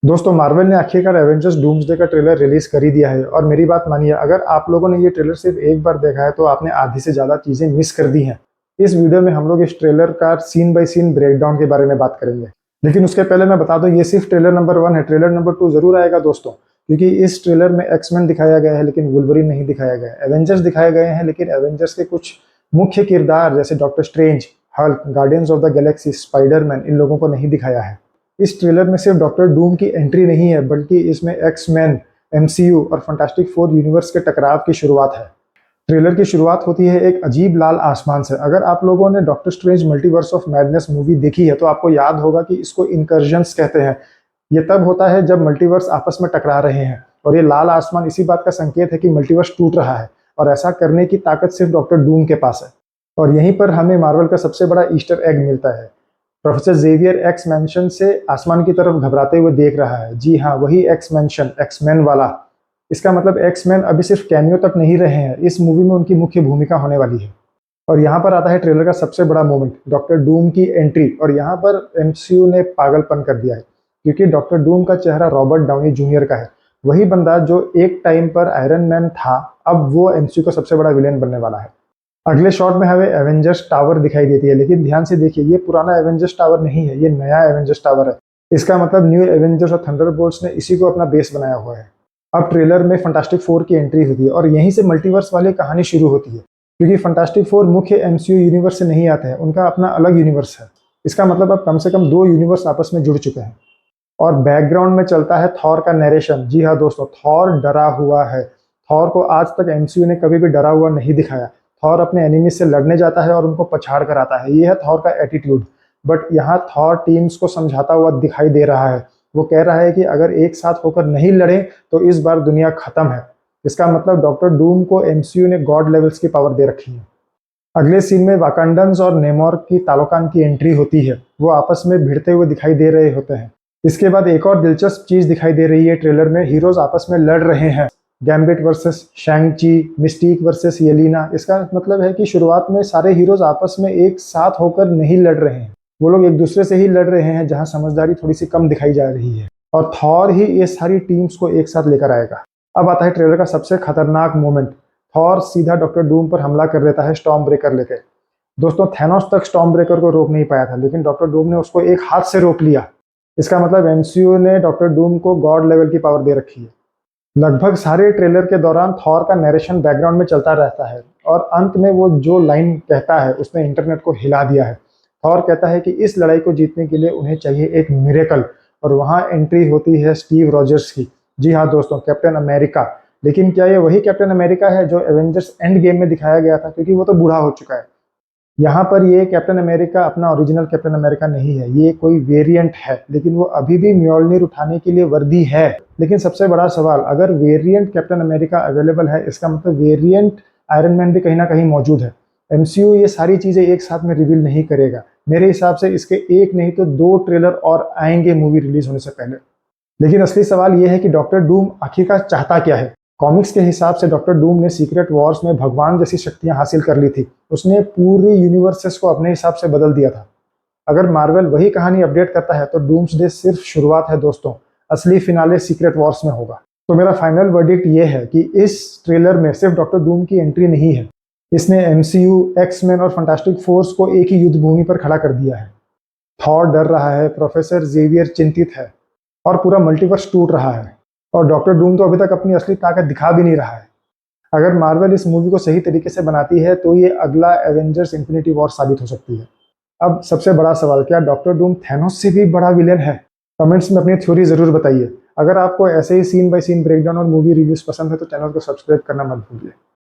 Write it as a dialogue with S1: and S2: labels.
S1: दोस्तों मार्वल ने आखिरकार एवेंजर्स डूम्सडे का ट्रेलर रिलीज कर ही दिया है और मेरी बात मानिए, अगर आप लोगों ने ये ट्रेलर सिर्फ एक बार देखा है तो आपने आधी से ज़्यादा चीज़ें मिस कर दी हैं। इस वीडियो में हम लोग इस ट्रेलर का सीन बाय सीन ब्रेकडाउन के बारे में बात करेंगे। लेकिन उसके पहले मैं बता दूं, ये सिर्फ ट्रेलर नंबर 1 है। ट्रेलर नंबर 2 जरूर आएगा दोस्तों, क्योंकि इस ट्रेलर में एक्समैन दिखाया गया है लेकिन वुल्वरीन नहीं दिखाया गया है। एवेंजर्स दिखाए गए हैं लेकिन एवेंजर्स के कुछ मुख्य किरदार जैसे Doctor Strange, Hulk, Guardians of the Galaxy, Spiderman, इन लोगों को नहीं दिखाया है। इस ट्रेलर में सिर्फ डॉक्टर डूम की एंट्री नहीं है, बल्कि इसमें एक्स-मैन, एमसीयू और फंटास्टिक फोर यूनिवर्स के टकराव की शुरुआत है। ट्रेलर की शुरुआत होती है एक अजीब लाल आसमान से। अगर आप लोगों ने doctor strange multiverse of madness movie देखी है तो आपको याद होगा कि इसको इनकर्जन्स कहते हैं। ये तब होता है जब मल्टीवर्स आपस में टकरा रहे हैं, और ये लाल आसमान इसी बात का संकेत है कि मल्टीवर्स टूट रहा है, और ऐसा करने की ताकत सिर्फ डॉक्टर डूम के पास है। और यहीं पर हमें मार्वल का सबसे बड़ा ईस्टर एग मिलता है। प्रोफेसर जेवियर एक्स मैंशन से आसमान की तरफ घबराते हुए देख रहा है। जी हाँ, वही एक्स मैंशन, एक्समैन वाला। इसका मतलब एक्समैन अभी सिर्फ कैमियो तक नहीं रहे हैं, इस मूवी में उनकी मुख्य भूमिका होने वाली है। और यहाँ पर आता है ट्रेलर का सबसे बड़ा मोमेंट, डॉक्टर डूम की एंट्री। और यहाँ पर एमसीयू ने पागलपन कर दिया है, क्योंकि डॉक्टर डूम का चेहरा रॉबर्ट डाउनी जूनियर का है। वही बंदा जो एक टाइम पर आयरन मैन था, अब वो एमसीयू का सबसे बड़ा विलेन बनने वाला है। अगले शॉट में हमें एवेंजर्स टावर दिखाई देती है, लेकिन ध्यान से देखिए, ये पुराना एवेंजर्स टावर नहीं है, ये नया एवेंजर्स टावर है। इसका मतलब न्यू एवेंजर्स और थंडरबोल्ट्स ने इसी को अपना बेस बनाया हुआ है। अब ट्रेलर में फंटास्टिक फोर की एंट्री होती है और यहीं से मल्टीवर्स वाली कहानी शुरू होती है, क्योंकि फंटास्टिक फोर मुख्य एमसीयू यूनिवर्स से नहीं आते हैं, उनका अपना अलग यूनिवर्स है। इसका मतलब अब कम से कम 2 यूनिवर्स आपस में जुड़ चुके हैं। और बैकग्राउंड में चलता है थॉर का नरेशन। जी हाँ दोस्तों, थॉर डरा हुआ है। थॉर को आज तक एमसीयू ने कभी भी डरा हुआ नहीं दिखाया। थॉर अपने एनिमी से लड़ने जाता है और उनको पछाड़ कर आता है, ये है थॉर का एटीट्यूड। बट यहाँ थॉर टीम्स को समझाता हुआ दिखाई दे रहा है। वो कह रहा है कि अगर एक साथ होकर नहीं लड़े तो इस बार दुनिया खत्म है। इसका मतलब डॉक्टर डूम को एमसीयू ने गॉड लेवल्स की पावर दे रखी है। अगले सीन में वाकांडन्स और नेमोर की तालोकान की एंट्री होती है। वो आपस में भिड़ते हुए दिखाई दे रहे होते हैं। इसके बाद एक और दिलचस्प चीज दिखाई दे रही है ट्रेलर में, हीरोज आपस में लड़ रहे हैं। Gambit versus Shang Chi, Mystique versus Yelena. इसका मतलब है कि शुरुआत में सारे हीरोज आपस में एक साथ होकर नहीं लड़ रहे हैं, वो लोग एक दूसरे से ही लड़ रहे हैं, जहां समझदारी थोड़ी सी कम दिखाई जा रही है। और थॉर ही ये सारी टीम्स को एक साथ लेकर आएगा। अब आता है ट्रेलर का सबसे खतरनाक मोमेंट। थॉर सीधा डॉक्टर डूम पर हमला कर देता है स्टॉर्म ब्रेकर लेकर। दोस्तों, थैनोस तक स्टॉर्म ब्रेकर को रोक नहीं पाया था, लेकिन डॉक्टर डूम ने उसको एक हाथ से रोक लिया। इसका मतलब एमसीयू ने डॉक्टर डूम को गॉड लेवल की पावर दे रखी है। लगभग सारे ट्रेलर के दौरान थॉर का नरेशन बैकग्राउंड में चलता रहता है, और अंत में वो जो लाइन कहता है उसने इंटरनेट को हिला दिया है। थॉर कहता है कि इस लड़ाई को जीतने के लिए उन्हें चाहिए एक मिरेकल, और वहां एंट्री होती है स्टीव रॉजर्स की। जी हाँ दोस्तों, कैप्टन अमेरिका। लेकिन क्या ये वही कैप्टन अमेरिका है जो एवेंजर्स एंड गेम में दिखाया गया था? क्योंकि वो तो बूढ़ा हो चुका है। यहाँ पर ये कैप्टन अमेरिका अपना ओरिजिनल कैप्टन अमेरिका नहीं है, ये कोई वेरिएंट है, लेकिन वो अभी भी म्योलनिर उठाने के लिए वर्दी है। लेकिन सबसे बड़ा सवाल, अगर वेरिएंट कैप्टन अमेरिका अवेलेबल है, इसका मतलब वेरिएंट आयरन मैन भी कहीं ना कहीं मौजूद है। एमसीयू ये सारी चीजें एक साथ में रिवील नहीं करेगा। मेरे हिसाब से इसके एक नहीं तो 2 ट्रेलर और आएंगे मूवी रिलीज होने से पहले। लेकिन असली सवाल यह है कि डॉक्टर डूम आखिरकार चाहता क्या है। कॉमिक्स के हिसाब से डॉक्टर डूम ने सीक्रेट वॉर्स में भगवान जैसी शक्तियां हासिल कर ली थी। उसने पूरी यूनिवर्सेस को अपने हिसाब से बदल दिया था। अगर मार्वल वही कहानी अपडेट करता है तो डूम्सडे सिर्फ शुरुआत है दोस्तों, असली फिनाले सीक्रेट वॉर्स में होगा। तो मेरा फाइनल वर्डिक्ट ये है कि इस ट्रेलर में सिर्फ डॉक्टर डूम की एंट्री नहीं है, इसने एमसीयू, एक्समैन और फंटास्टिक फोर्स को एक ही युद्ध भूमि पर खड़ा कर दिया है। थॉर डर रहा है, प्रोफेसर जेवियर चिंतित है, और पूरा मल्टीवर्स टूट रहा है। और डॉक्टर डूम तो अभी तक अपनी असली ताकत दिखा भी नहीं रहा है। अगर मार्वल इस मूवी को सही तरीके से बनाती है तो ये अगला एवेंजर्स इन्फिनिटी वॉर साबित हो सकती है। अब सबसे बड़ा सवाल, क्या डॉक्टर डूम थैनोस से भी बड़ा विलेन है? कमेंट्स में अपनी थ्योरी जरूर बताइए। अगर आपको ऐसे ही सीन बाय सीन ब्रेकडाउन और मूवी रिव्यूज पसंद है तो चैनल को सब्सक्राइब करना मत भूलिए।